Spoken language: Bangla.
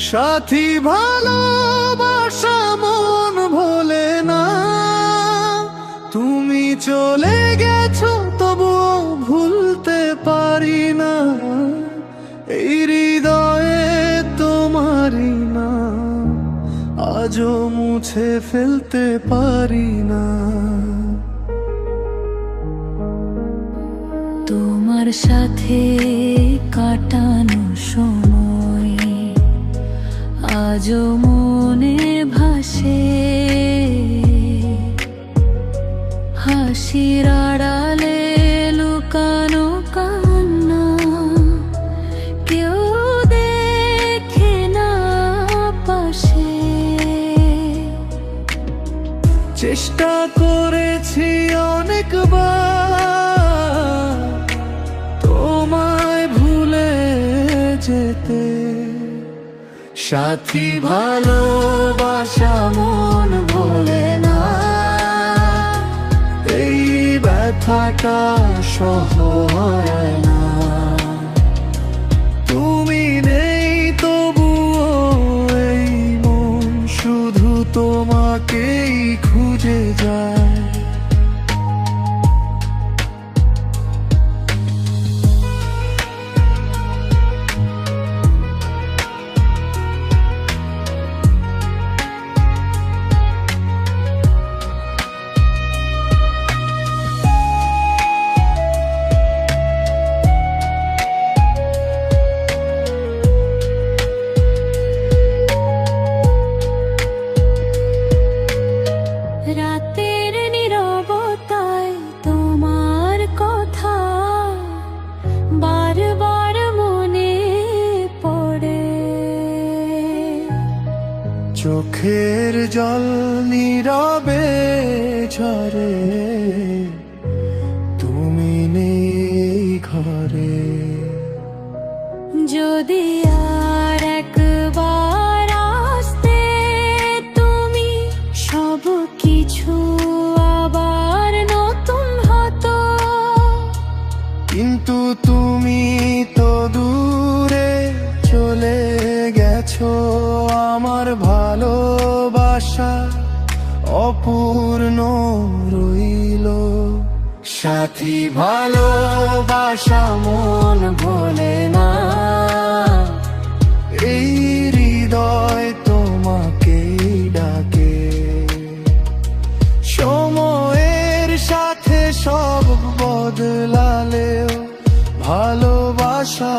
সাথী ভালোবাসা মন ভোলে না, তুমি চলে গেছো তবুও ভুলতে পারি না। এই হৃদয়ে তোমারই না, আজও মুছে ফেলতে পারি না। তোমার সাথে কাটানো সময় আজও মনে ভাসে, হাসির আড়ালে লুকানো কান্না কেউ দেখে না পাশে। চেষ্টা করেছি অনেকবার তোমায় ভুলে যেতে, সাথী ভালোবাসা মন ভোলে না। এই ব্যথাটা সহ হয় না, তুমি নেই তবুও এই মন শুধু তোমাকেই খুঁজে যায়। রাতের নীরবতায় তোমার কথা বারবার মনে পড়ে, চোখের জল নীরবে ঝরে, তুমি নেই ঘরে। যদি আর একবার আসতে তুমি, সব কিছু আবার নতুন হতো। কিন্তু তুমি তো দূরে চলে গেছো, আমার ভালোবাসা অপূর্ণ রইল। সাথী ভালোবাসা মন ভোলে না, এই হৃদয় তোমাকেই ডাকে। সময়ের সাথে সব বদলালেও ভালোবাসা